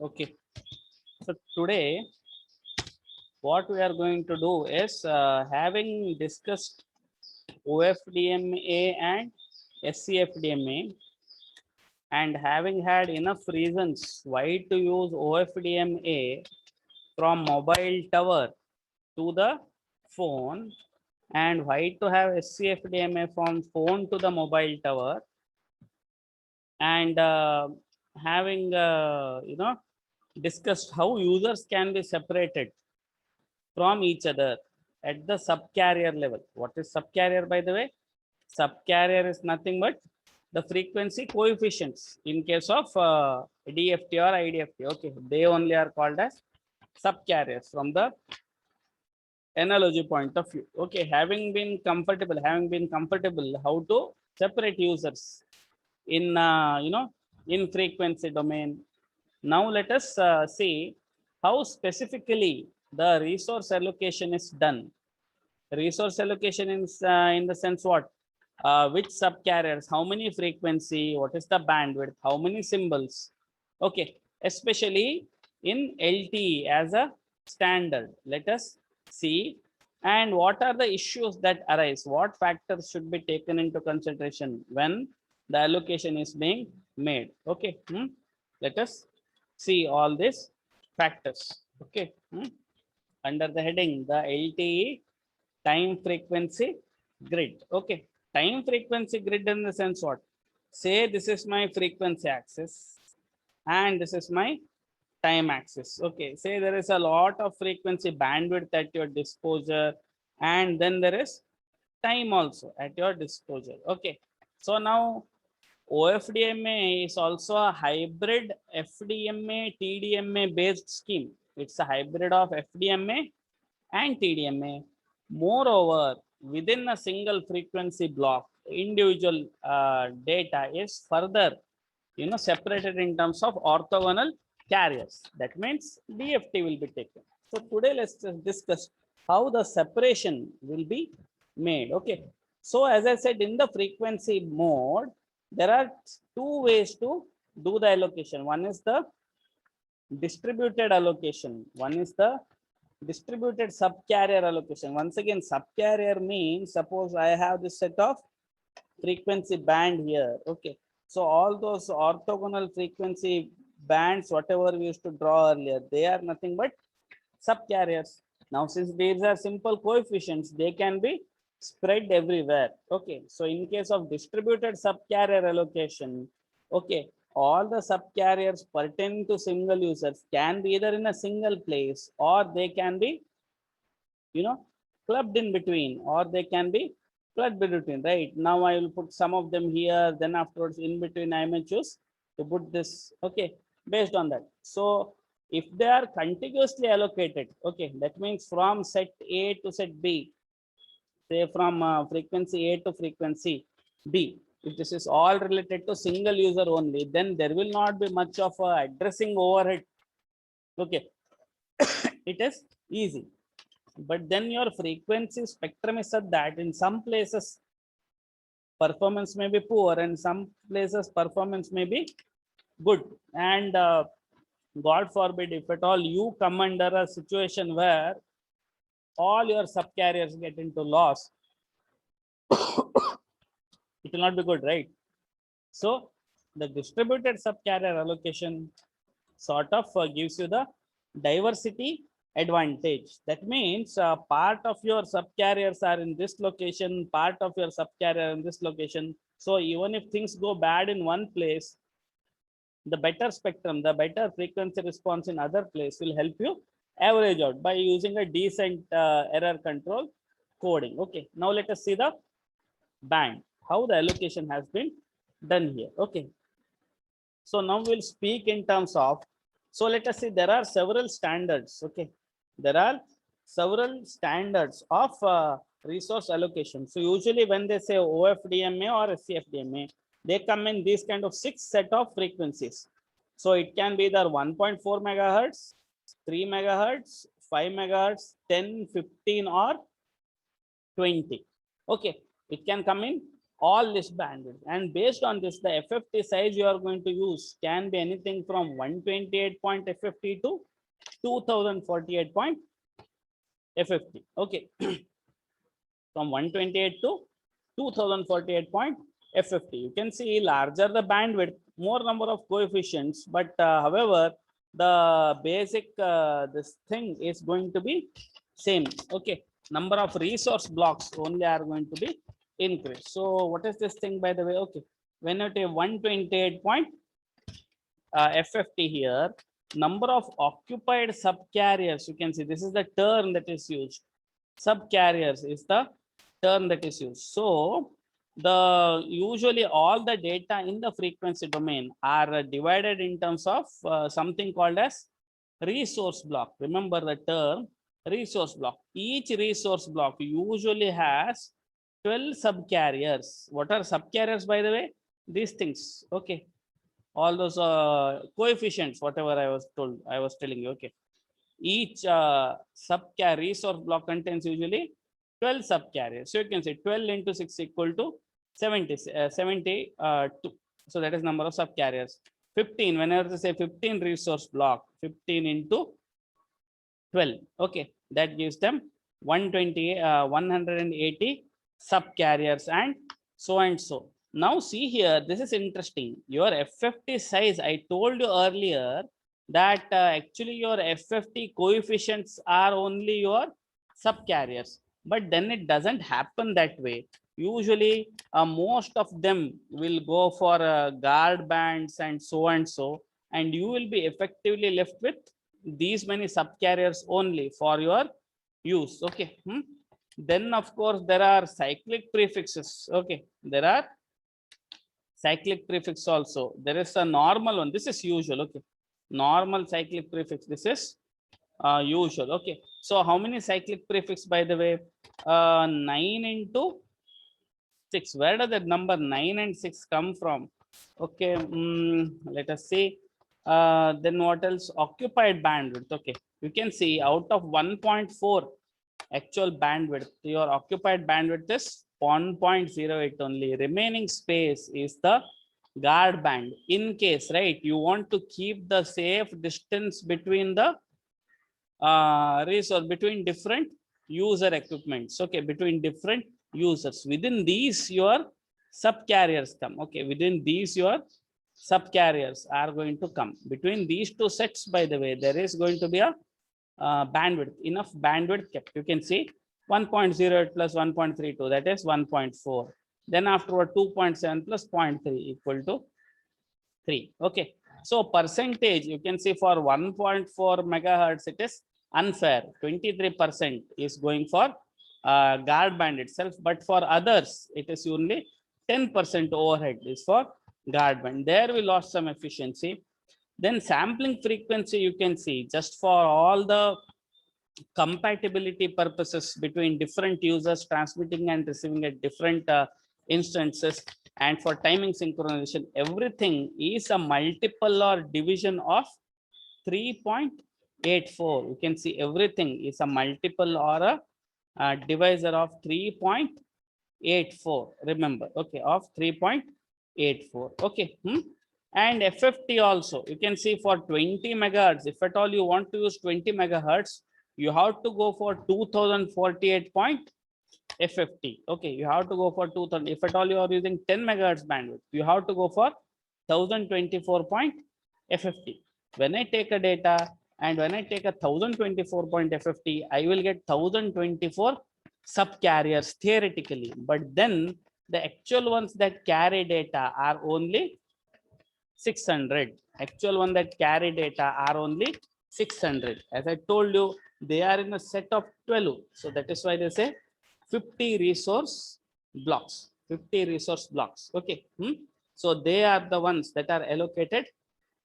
Okay, so today what we are going to do is having discussed OFDMA and SCFDMA and having had enough reasons why to use OFDMA from mobile tower to the phone and why to have SCFDMA from phone to the mobile tower and having discussed how users can be separated from each other at the subcarrier level. What is subcarrier, by the way? Subcarrier is nothing but the frequency coefficients in case of DFT or IDFT. Okay, they only are called as subcarriers from the analogy point of view. Okay, having been comfortable, how to separate users in in frequency domain. Now let us see how specifically the resource allocation is done. Resource allocation is in the sense what? Which subcarriers, how many frequency, what is the bandwidth, how many symbols. Okay, especially in LTE as a standard. Let us see. And what are the issues that arise? What factors should be taken into consideration when the allocation is being made? Okay, let us see all these factors. Okay, under the heading the LTE time frequency grid. Okay, time frequency grid in the sense what? Say this is my frequency axis and this is my time axis. Okay, say there is a lot of frequency bandwidth at your disposal and then there is time also at your disposal. Okay, so now OFDMA is also a hybrid FDMA TDMA based scheme. It's a hybrid of FDMA and TDMA. Moreover, within a single frequency block, individual data is further, separated in terms of orthogonal carriers. That means DFT will be taken. So today let's just discuss how the separation will be made. Okay. So as I said, in the frequency mode, there are two ways to do the allocation. One is the distributed allocation. One is the distributed subcarrier allocation. Once again, subcarrier means suppose I have this set of frequency band here. Okay, so all those orthogonal frequency bands, whatever we used to draw earlier, they are nothing but subcarriers. Now since these are simple coefficients, they can be spread everywhere. Okay, so in case of distributed subcarrier allocation, okay, all the subcarriers pertaining to single users can be either in a single place or they can be, clubbed in between, or they can be clubbed between. Right now I will put some of them here, then afterwards in between I may choose to put this. Okay, based on that. So if they are contiguously allocated, okay, that means from set A to set B, say from frequency A to frequency B, if this is all related to single user only, then there will not be much of addressing overhead. Okay, it is easy. But then your frequency spectrum is such that in some places performance may be poor and some places performance may be good. And God forbid, if at all you come under a situation where all your subcarriers get into loss, it will not be good, right? So the distributed subcarrier allocation sort of gives you the diversity advantage. That means part of your subcarriers are in this location, part of your subcarrier in this location. So even if things go bad in one place, the better spectrum, the better frequency response in other place will help you average out by using a decent error control coding. Okay, now let us see the band, how the allocation has been done here. Okay, so now we'll speak in terms of, so let us see, there are several standards. Okay, there are several standards of resource allocation. So usually when they say OFDMA or SCFDMA, they come in these kind of 6 set of frequencies. So it can be either 1.4 megahertz, 3 megahertz, 5 megahertz, 10, 15 or 20. Okay, it can come in all this bandwidth, and based on this, the FFT size you are going to use can be anything from 128 FFT to 2048 FFT. Okay, from 128 to 2048 FFT. You can see larger the bandwidth, more number of coefficients, but however, the basic this thing is going to be same. Okay, number of resource blocks only are going to be increased. So what is this thing, by the way? Okay, when you take 128 FFT here, number of occupied subcarriers, you can see this is the term that is used. Subcarriers is the term that is used. So the usually all the data in the frequency domain are divided in terms of something called as resource block. Remember the term resource block. Each resource block usually has 12 subcarriers. What are subcarriers, by the way? These things. Okay, all those coefficients, whatever I was telling you. Okay, each resource block contains usually 12 subcarriers. So you can say 12 into 6 equal to 72. So that is number of subcarriers. 15, whenever they say 15 resource block, 15 into 12. Okay, that gives them 180 subcarriers and so. Now see here, this is interesting. Your FFT size, I told you earlier that actually your FFT coefficients are only your subcarriers, but then it doesn't happen that way. Usually most of them will go for guard bands and so, and you will be effectively left with these many subcarriers only for your use. Okay. Then of course there are cyclic prefixes. Okay, there are cyclic prefix also. There is a normal one. This is usual. Okay, normal cyclic prefix. This is usual. Okay, so how many cyclic prefix, by the way? 9 into 6. Where does that number 9 and 6 come from? Okay, let us see. Then what else? Occupied bandwidth. Okay, you can see out of 1.4 actual bandwidth, your occupied bandwidth is 1.08 only. Remaining space is the guard band. In case, right, you want to keep the safe distance between the resource, between different user equipments. Okay, between different users. Within these, your subcarriers come. Okay, within these, your subcarriers are going to come. Between these two sets, by the way, there is going to be a bandwidth, enough bandwidth kept. You can see 1.08 plus 1.32, that is 1.4. Then afterward 2.7 plus 0.3 equal to 3. Okay, so percentage, you can see for 1.4 megahertz it is unfair. 23% is going for guard band itself, but for others it is only 10% overhead is for guard band. There we lost some efficiency. Then sampling frequency, you can see just for all the compatibility purposes between different users transmitting and receiving at different instances, and for timing synchronization, everything is a multiple or division of 3.84. You can see everything is a multiple or a divisor of 3.84. Remember, okay, of 3.84. Okay. And FFT also, you can see for 20 megahertz, if at all you want to use 20 megahertz, you have to go for 2048 FFT. Okay, you have to go for 2000. If at all you are using 10 megahertz bandwidth, you have to go for 1024 FFT. When I take a data and when I take a 1024 FFT, I will get 1024 subcarriers theoretically, but then the actual ones that carry data are only 600. Actual one that carry data are only 600. As I told you, they are in a set of 12. So that is why they say 50 resource blocks. 50 resource blocks. Okay. So they are the ones that are allocated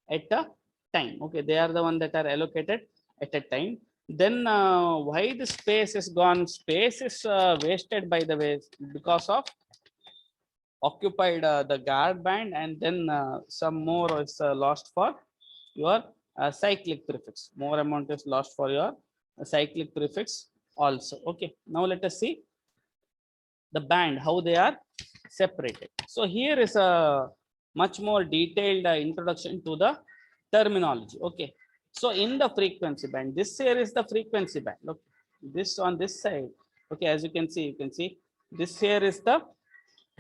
at a time. Okay. They are the ones that are allocated at a time. Then why the space is gone? Space is wasted, by the way, because of occupied the guard band, and then some more is lost for your cyclic prefix. More amount is lost for your cyclic prefix also. Okay, now let us see the band, how they are separated. So here is a much more detailed introduction to the terminology. Okay. So in the frequency band, this here is the frequency band. Look, this on this side. Okay, as you can see this here is the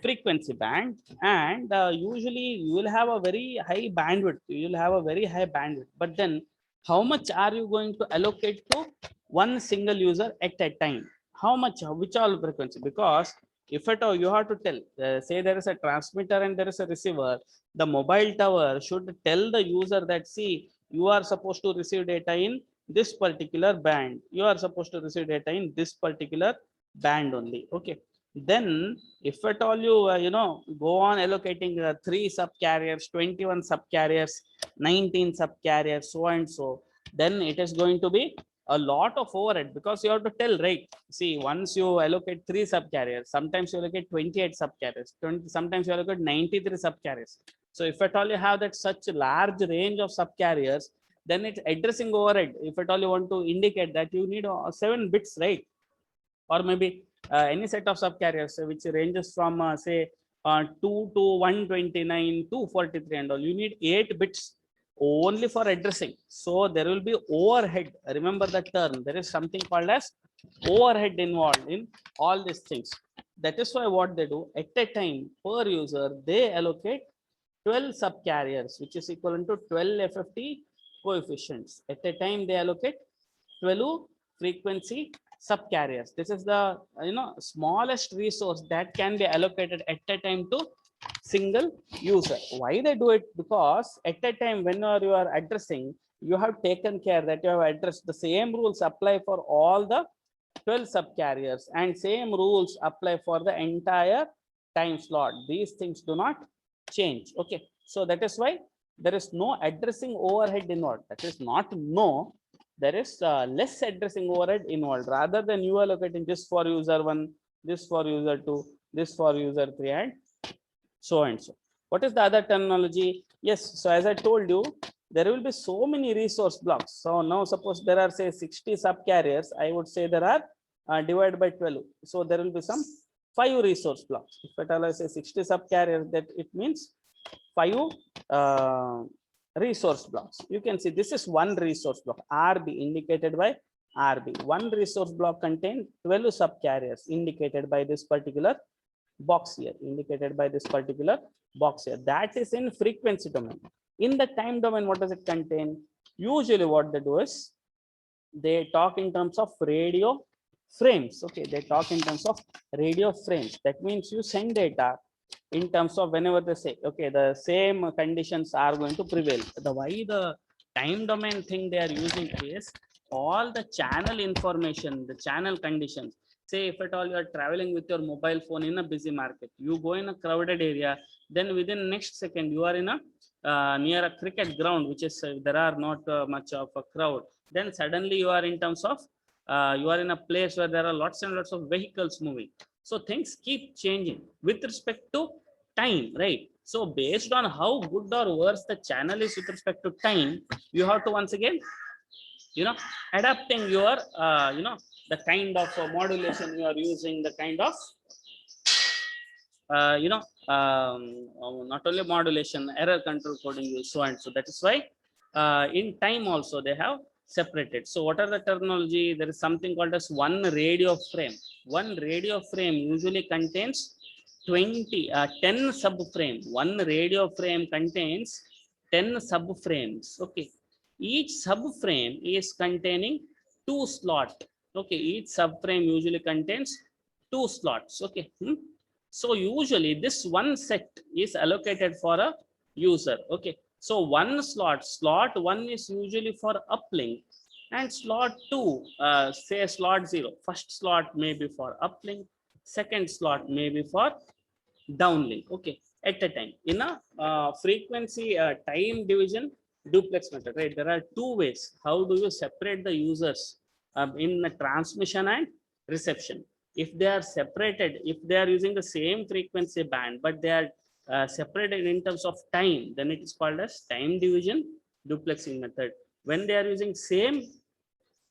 frequency band, and usually you will have a very high bandwidth. You will have a very high bandwidth, but then how much are you going to allocate to one single user at a time? How much, which all frequency? Because if at all you have to tell, say there is a transmitter and there is a receiver, the mobile tower should tell the user that, see, you are supposed to receive data in this particular band. You are supposed to receive data in this particular band only. Okay. Then if at all you, go on allocating 3 subcarriers, 21 subcarriers, 19 subcarriers, so and so, then it is going to be a lot of overhead, because you have to tell, right? See, once you allocate 3 subcarriers, sometimes you allocate 28 subcarriers, sometimes you allocate 93 subcarriers. So if at all you have that such large range of subcarriers, then it's addressing overhead. If at all you want to indicate that, you need 7 bits, right? Or maybe any set of subcarriers which ranges from say 2 to 129 to 43 and all, you need 8 bits only for addressing. So there will be overhead. Remember the term, there is something called as overhead involved in all these things. That is why what they do, at a time per user, they allocate 12 subcarriers, which is equivalent to 12 FFT coefficients. At a time they allocate 12 frequency subcarriers. This is the smallest resource that can be allocated at a time to single user. Why they do it? Because at a time when you are addressing, you have taken care that you have addressed, the same rules apply for all the 12 subcarriers, and same rules apply for the entire time slot. These things do not change. Okay, so that is why there is no addressing overhead involved. That is not no, there is less addressing overhead involved, rather than you allocating this for user 1, this for user 2, this for user 3, and so and so. What is the other terminology? Yes, so as I told you, there will be so many resource blocks. So now suppose there are say 60 subcarriers, I would say there are divided by 12. So there will be some 5 resource blocks. If at all I say 60 subcarriers, that it means 5 resource blocks. You can see this is one resource block, RB, indicated by RB. One resource block contains 12 subcarriers, indicated by this particular box here, indicated by this particular box here. That is in frequency domain. In the time domain, what does it contain? Usually what they do is they talk in terms of radio frames. Okay, they talk in terms of radio frames. That means you send data in terms of whenever they say, okay, the same conditions are going to prevail. The why the time domain thing they are using is all the channel information, the channel conditions. Say if at all you are traveling with your mobile phone in a busy market, you go in a crowded area, then within next second you are in a near a cricket ground, which is there are not much of a crowd. Then suddenly you are in terms of you are in a place where there are lots and lots of vehicles moving. So things keep changing with respect to time, right? So based on how good or worse the channel is with respect to time, you have to once again, adapting your, the kind of modulation you are using, the kind of, not only modulation, error control coding use, so and so. That is why in time also they have separated. So what are the terminology? There is something called as one radio frame. One radio frame usually contains 10 subframe. One radio frame contains 10 subframes. Okay, each subframe is containing 2 slots. Okay, each subframe usually contains 2 slots. Okay. So usually this one set is allocated for a user. Okay, so one slot 1 is usually for uplink, and slot 2, say slot 0, first slot may be for uplink, second slot may be for downlink. Okay, at a time in a frequency time division duplex method, right? There are 2 ways. How do you separate the users in the transmission and reception? If they are separated, if they are using the same frequency band, but they are separated in terms of time, then it is called as time division duplexing method. When they are using same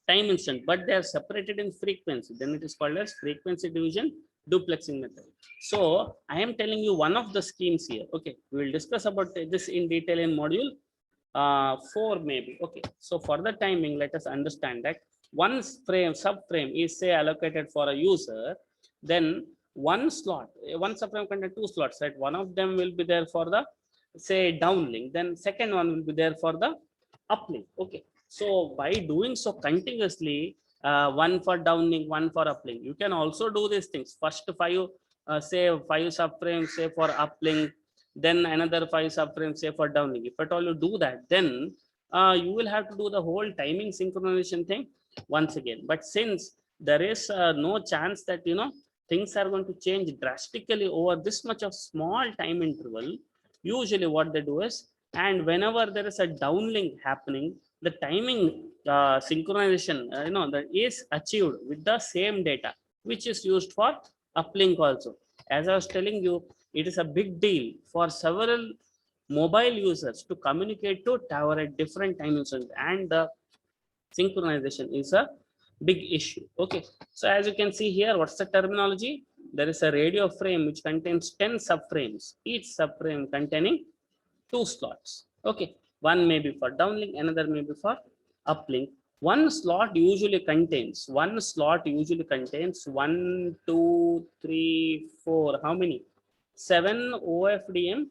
time instant, but they are separated in frequency, then it is called as frequency division duplexing method. So I am telling you one of the schemes here. Okay, we will discuss about this in detail in module 4 maybe. Okay, so for the timing, let us understand that one frame subframe is say allocated for a user, then one subframe contains 2 slots, right? One of them will be there for the say downlink, then second one will be there for the uplink. Okay, so by doing so continuously, one for downlink, one for uplink, you can also do these things. First say 5 subframes say for uplink, then another 5 subframes say for downlink. If at all you do that, then you will have to do the whole timing synchronization thing once again. But since there is no chance that things are going to change drastically over this much of small time interval, usually what they do is, and whenever there is a downlink happening, the timing synchronization that is achieved with the same data which is used for uplink also. As I was telling you, it is a big deal for several mobile users to communicate to tower at different time instants, and the synchronization is a big issue. Okay, so as you can see here, what's the terminology? There is a radio frame which contains 10 subframes, each subframe containing 2 slots. Okay, one may be for downlink, another may be for uplink. One slot usually contains 1, 2, 3, 4, how many? 7 OFDM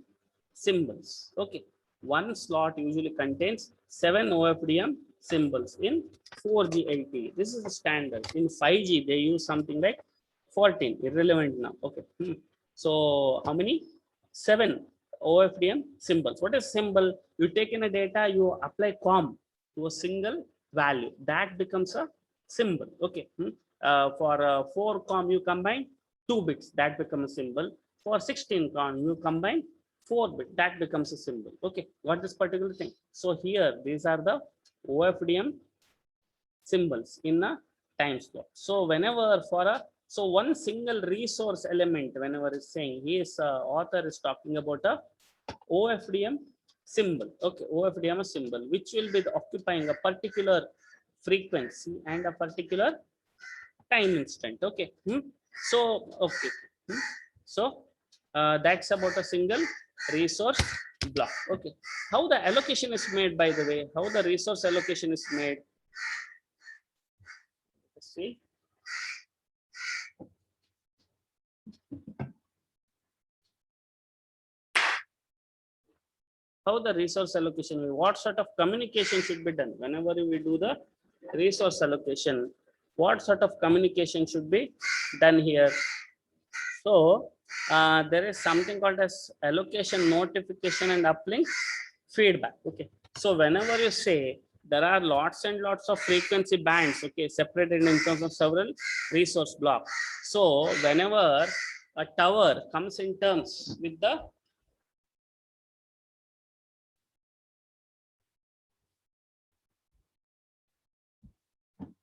symbols. Okay, one slot usually contains 7 OFDM symbols in 4G LTE. This is the standard. In 5G, they use something like 14, irrelevant now. Okay, so how many? 7 OFDM symbols. What is symbol? You take in a data, you apply COM to a single value, that becomes a symbol. Okay, for 4 COM you combine 2 bits, that becomes a symbol. For 16 COM you combine 4 bits, that becomes a symbol. Okay, what this particular thing? So here these are the OFDM symbols in a time slot. So whenever for a one single resource element, whenever is saying, author is talking about a OFDM symbol. Okay, OFDM symbol which will be occupying a particular frequency and a particular time instant. Okay, so okay, so that's about a single resource block. Okay, how the allocation is made, by the way, how the resource allocation is made. Let's see. How the resource allocation, what sort of communication should be done whenever we do the resource allocation, what sort of communication should be done here? So there is something called as allocation notification and uplink feedback. Okay, so whenever you say there are lots and lots of frequency bands, okay, separated in terms of several resource blocks. So whenever a tower comes in terms with the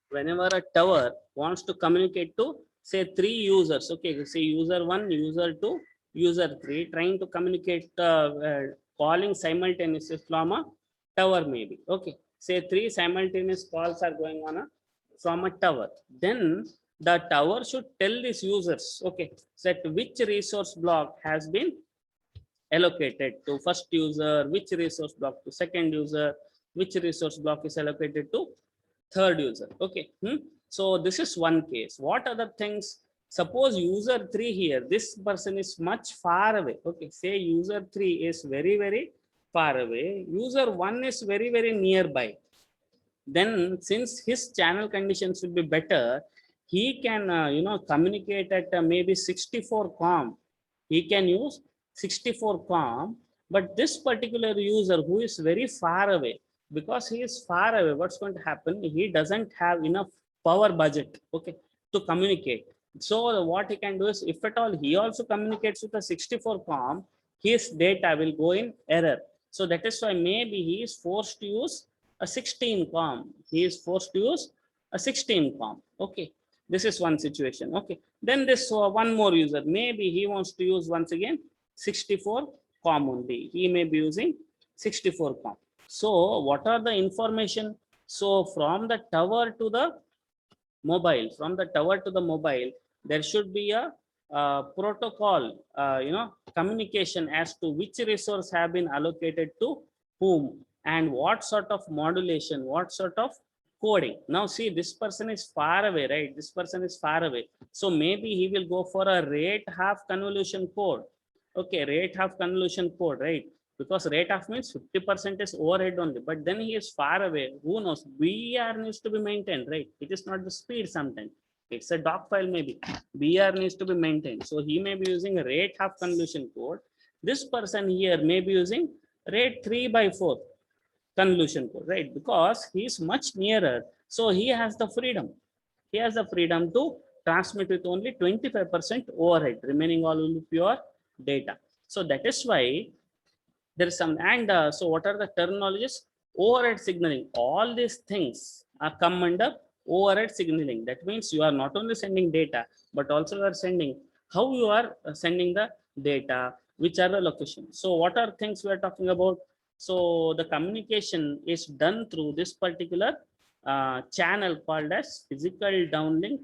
whenever a tower wants to communicate to say 3 users, okay, say user 1, user 2, user 3, trying to communicate calling simultaneously from a tower maybe. Okay, say 3 simultaneous calls are going on from a tower, then the tower should tell these users, okay, that which resource block has been allocated to first user, which resource block to second user, which resource block is allocated to third user. Okay, so this is one case. What other things? Suppose user 3 here, this person is much far away. Okay, say user 3 is very far away, user 1 is very nearby. Then since his channel conditions will be better, he can communicate at maybe 64 COM. He can use 64 COM, but this particular user who is very far away, because he is far away, what's going to happen? He doesn't have enough power budget, okay, to communicate. So what he can do is, if at all he also communicates with a 64 COM, his data will go in error. So that is why maybe he is forced to use a 16 COM. He is forced to use a 16 COM. Okay, this is one situation. Okay, then this one more user, maybe he wants to use once again 64 COM only. He may be using 64 COM. So what are the information? So from the tower to the mobile, there should be a protocol, communication as to which resource have been allocated to whom and what sort of modulation, what sort of coding. Now see, this person is far away, right? This person is far away. So maybe he will go for a rate half convolution code. Okay, rate half convolution code, right? Because rate half means 50% is overhead only, but then he is far away. Who knows? BR needs to be maintained, right? It is not the speed sometimes. It's a doc file maybe. BR needs to be maintained. So he may be using a rate half convolution code. This person here may be using rate 3/4 convolution code, right? Because he is much nearer. So he has the freedom. He has the freedom to transmit with only 25% overhead, remaining all will be pure data. So that is why there is some, and so what are the terminologies? Overhead signaling. All these things are come under overhead signaling. That means you are not only sending data, but also you are sending how you are sending the data, which are the locations. So what are things we are talking about? So the communication is done through this particular channel called as physical downlink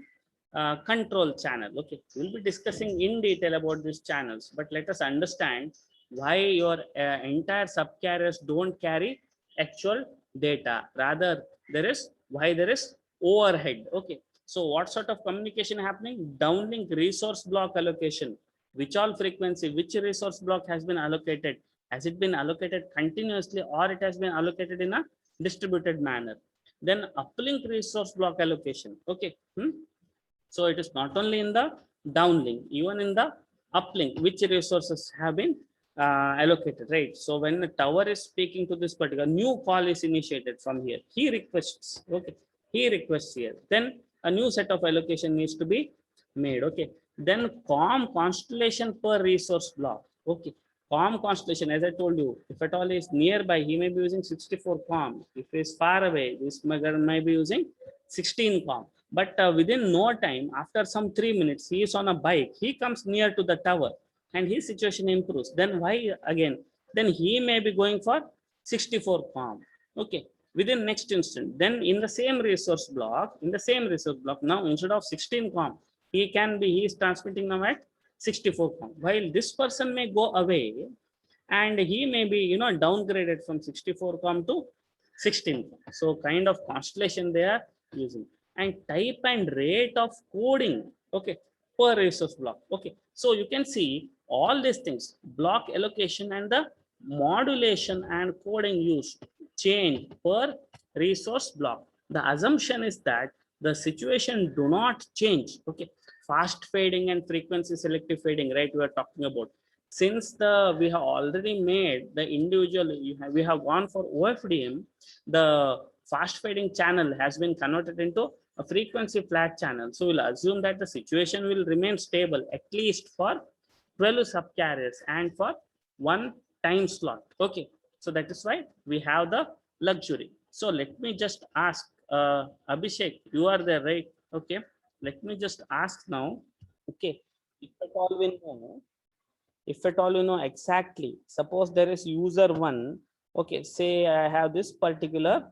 control channel. Okay, we'll be discussing in detail about these channels, but let us understand why your entire subcarriers don't carry actual data. Rather, there is why there is overhead. Okay, so what sort of communication happening? Downlink resource block allocation. Which all frequency, which resource block has been allocated? Has it been allocated continuously or it has been allocated in a distributed manner? Then uplink resource block allocation. Okay. So it is not only in the downlink, even in the uplink, which resources have been allocated, right? So when the tower is speaking to this particular new call is initiated from here, he requests, okay, he requests here. Then a new set of allocation needs to be made, okay. Then COM constellation per resource block, okay. COM constellation, as I told you, if at all is nearby, he may be using 64 COM. If he is far away, this may be using 16 COM. But within no time, after some 3 minutes, he is on a bike. He comes near to the tower and his situation improves. Then why again? Then he may be going for 64 COM. Okay. Within next instant, then in the same resource block, now instead of 16 COM, he is transmitting now at 64 COM. While this person may go away and he may be, downgraded from 64 COM to 16 COM. So kind of constellation they are using. And type and rate of coding, okay, per resource block. Okay, so you can see all these things, block allocation and the modulation and coding used change per resource block. The assumption is that the situation do not change. Okay, fast fading and frequency selective fading, right? We are talking about. Since we have already made the individual, we have gone for OFDM, the fast fading channel has been converted into a frequency flat channel. So we'll assume that the situation will remain stable at least for 12 subcarriers and for one time slot. Okay, so that is why we have the luxury. So let me just ask Abhishek, you are there, right? Okay, let me just ask now. Okay, if at all we know, exactly, suppose there is user one. Okay, say I have this particular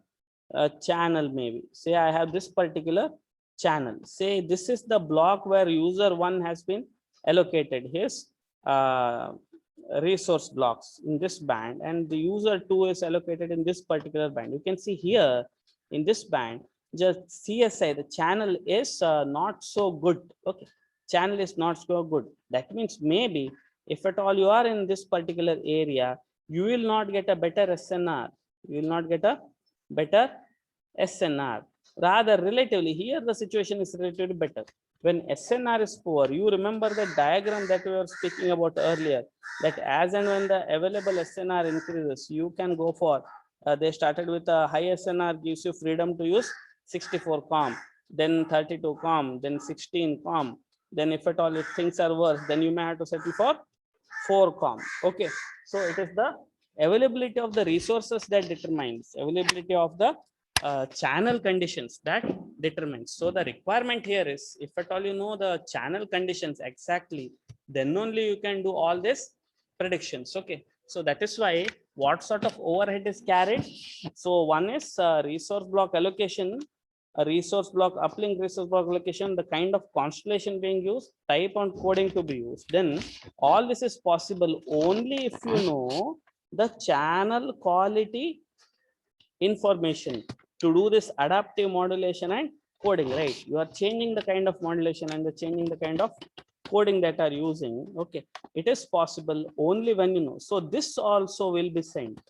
channel, maybe say I have this particular channel, say this is the block where user one has been allocated his resource blocks in this band, and the user two is allocated in this particular band. You can see here in this band, just CSI, the channel is not so good. Okay, channel is not so good. That means maybe if at all you are in this particular area, you will not get a better SNR. You will not get a better SNR. Rather, relatively, here the situation is relatively better. When SNR is poor, you remember the diagram that we were speaking about earlier, that as and when the available SNR increases, you can go for, they started with a high SNR, gives you freedom to use 64 COM, then 32 COM, then 16 COM. Then if at all if things are worse, then you may have to settle for 4 COM. Okay, so it is the availability of the resources that determines availability of the channel conditions that determines. So the requirement here is, if at all you know the channel conditions exactly, then only you can do all this predictions. Okay, so that is why what sort of overhead is carried. So one is resource block allocation, a resource block, uplink resource block location, the kind of constellation being used, type on coding to be used. Then all this is possible only if you know the channel quality information to do this adaptive modulation and coding, right? You are changing the kind of modulation and changing the kind of coding that are using. Okay, it is possible only when you know. So this also will be sent.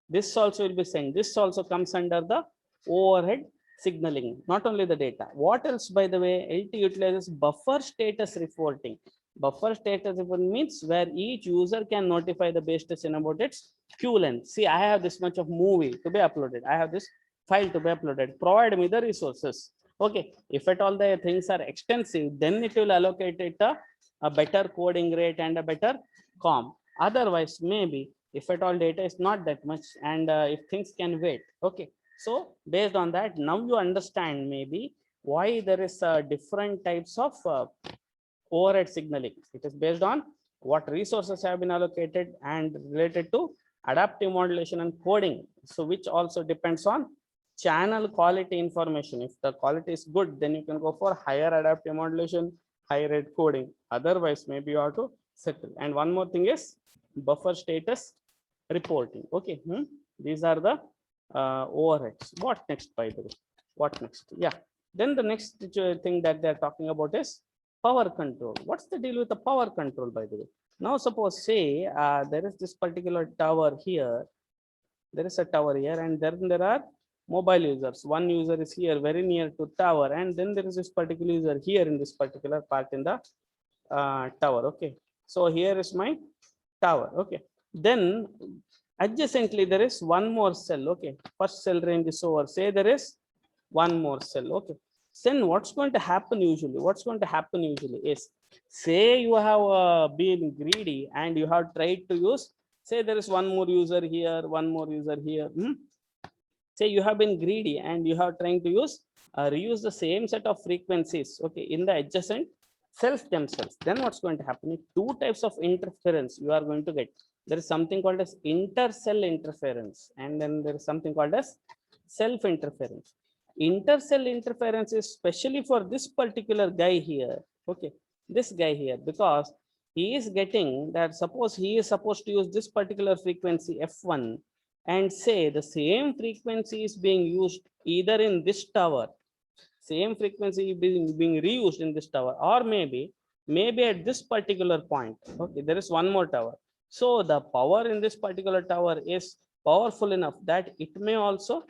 This also will be sent. This also comes under the overhead signaling, not only the data. What else, by the way, LT utilizes buffer status reporting. Buffer status reporting means where each user can notify the base station about its queue length. See, I have this much of movie to be uploaded. I have this file to be uploaded. Provide me the resources. Okay, if at all the things are extensive, then it will allocate it a better coding rate and a better COM. Otherwise, maybe if at all data is not that much and if things can wait. Okay, so based on that, now you understand maybe why there is different types of overhead signaling. It is based on what resources have been allocated and related to adaptive modulation and coding. So which also depends on channel quality information. If the quality is good, then you can go for higher adaptive modulation, higher rate coding. Otherwise, maybe you have to settle. And one more thing is buffer status reporting. Okay, these are the overheads. What next, by the way? What next? Yeah. Then the next thing that they're talking about is power control. What's the deal with the power control, by the way? Now, suppose say there is this particular tower here. There is a tower here, and then there are mobile users. One user is here very near to tower, and then there is this particular user here in this particular part in the tower. Okay, so here is my tower. Okay, then adjacently there is one more cell. Okay, first cell range is over. Say there is one more cell. Okay, then what's going to happen usually? What's going to happen usually is, say you have been greedy and you have tried to use, say there is one more user here, one more user here. Say you have been greedy and you have trying to use reuse the same set of frequencies, okay, in the adjacent cells themselves. Then what's going to happen? Two types of interference you are going to get. There is something called as inter-cell interference, and then there is something called as self-interference. Inter-cell interference is especially for this particular guy here. Okay, this guy here, because he is getting that, suppose he is supposed to use this particular frequency f1, and say the same frequency is being used either in this tower, same frequency being reused in this tower, or maybe at this particular point. Okay, there is one more tower. So the power in this particular tower is powerful enough that it may also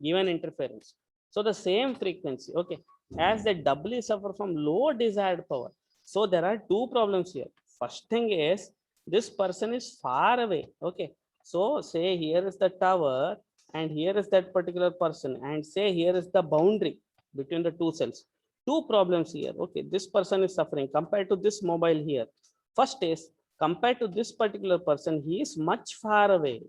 give an interference. So the same frequency, okay, as they doubly suffer from low desired power. So there are two problems here. First thing is, this person is far away. Okay, so say here is the tower and here is that particular person, and say here is the boundary between the two cells. Two problems here. Okay, this person is suffering compared to this mobile here. First is, compared to this particular person, he is much far away.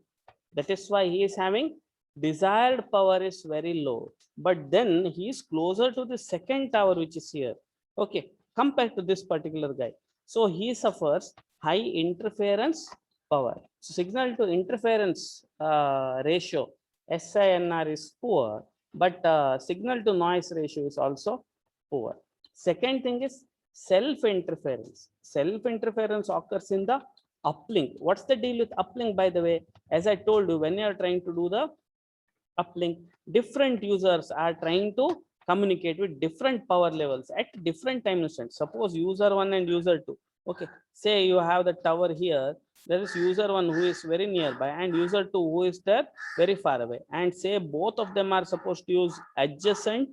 That is why he is having desired power is very low, but then he is closer to the second tower which is here. Okay, compared to this particular guy, so he suffers high interference power. So signal to interference ratio SINR is poor, but signal to noise ratio is also poor. Second thing is self interference. Self interference occurs in the uplink. What's the deal with uplink, by the way? As I told you, when you are trying to do the uplink, different users are trying to communicate with different power levels at different time instants. Suppose user 1 and user 2. Okay, say you have the tower here, there is user 1 who is very nearby and user 2 who is there very far away, and say both of them are supposed to use adjacent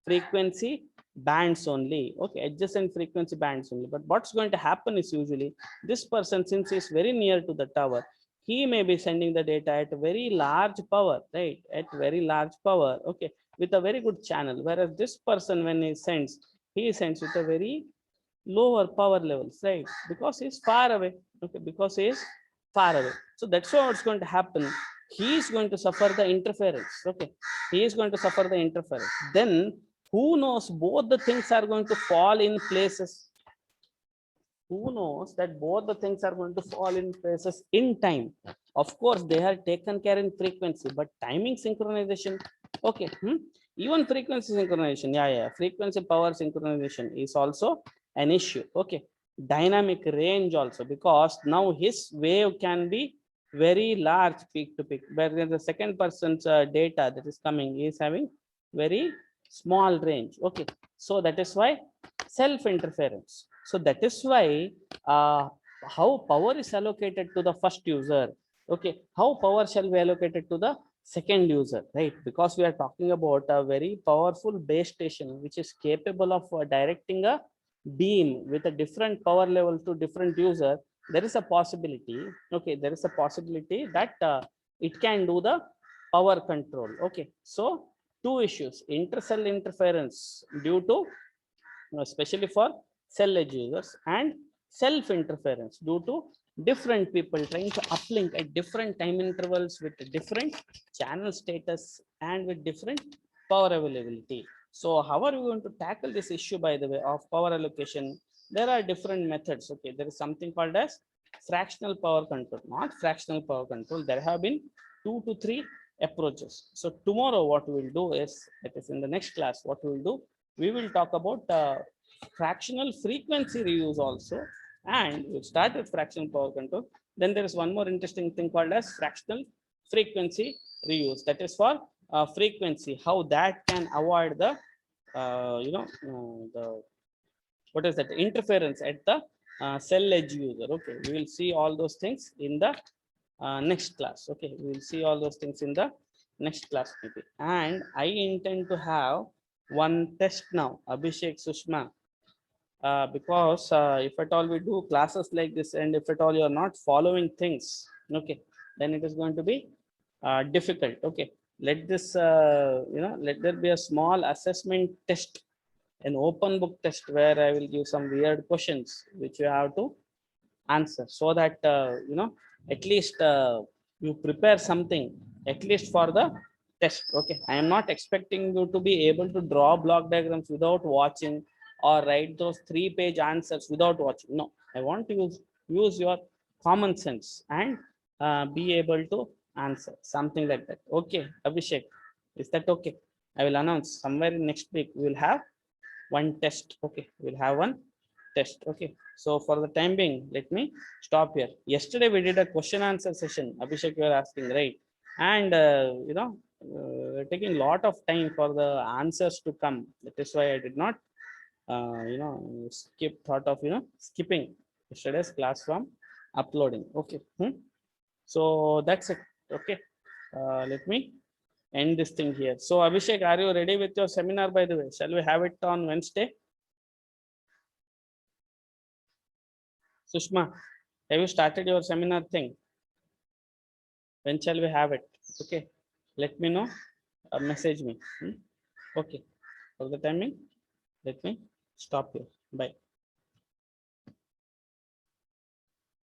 frequency bands only. Okay, adjacent frequency bands only. But what's going to happen is, usually this person, since he is very near to the tower, he may be sending the data at very large power, right? At very large power, okay, with a very good channel. Whereas this person, when he sends with a very lower power levels, right? Because he's far away. Okay, because he is far away. So that's what's going to happen. He is going to suffer the interference. Okay, he is going to suffer the interference. Then who knows, both the things are going to fall in places. Who knows that both the things are going to fall in places in time. Of course, they are taken care in frequency, but timing synchronization. Okay, Even frequency synchronization, yeah, frequency power synchronization is also an issue. Okay, dynamic range also, because now his wave can be very large peak to peak, whereas the second person's data that is coming is having very small range. Okay, so that is why self interference. So that is why how power is allocated to the first user. Okay, how power shall be allocated to the second user, right? Because we are talking about a very powerful base station which is capable of directing a beam with a different power level to different user. There is a possibility, okay, there is a possibility that it can do the power control. Okay, so two issues: intercell interference due to especially for cell edge users, and self interference due to different people trying to uplink at different time intervals with different channel status and with different power availability. So how are we going to tackle this issue, by the way, of power allocation? There are different methods. Okay, there is something called as fractional power control, not fractional power control. There have been 2 to 3 approaches. So tomorrow what we will do is, that is in the next class, what we will do, we will talk about fractional frequency reuse also, and we'll start with fractional power control. Then there is one more interesting thing called as fractional frequency reuse, that is for frequency, how that can avoid the the, what is that, interference at the cell edge user. Okay, we will see all those things in the next class. Okay, we will see all those things in the next class maybe. And I intend to have one test now, Abhishek, Sushma, because if at all we do classes like this, and if at all you are not following things, okay, then it is going to be difficult. Okay, let this let there be a small assessment test, an open book test, where I will give some weird questions which you have to answer, so that at least you prepare something at least for the test. Okay, I am not expecting you to be able to draw block diagrams without watching, or write those 3-page answers without watching. No, I want to use your common sense and be able to answer something like that. Okay, Abhishek, is that okay? I will announce somewhere in next week we will have one test. Okay, we'll have one test. Okay, so for the time being, let me stop here. Yesterday we did a question answer session, Abhishek, you are asking, right? And taking a lot of time for the answers to come. That is why I did not skip thought of skipping yesterday's class from uploading. Okay. So that's it. Okay, let me end this thing here. So Abhishek, are you ready with your seminar, by the way? Shall we have it on Wednesday? Sushma, have you started your seminar thing? When shall we have it? Okay, let me know, message me. Okay, for the timing, let me stop here. Bye.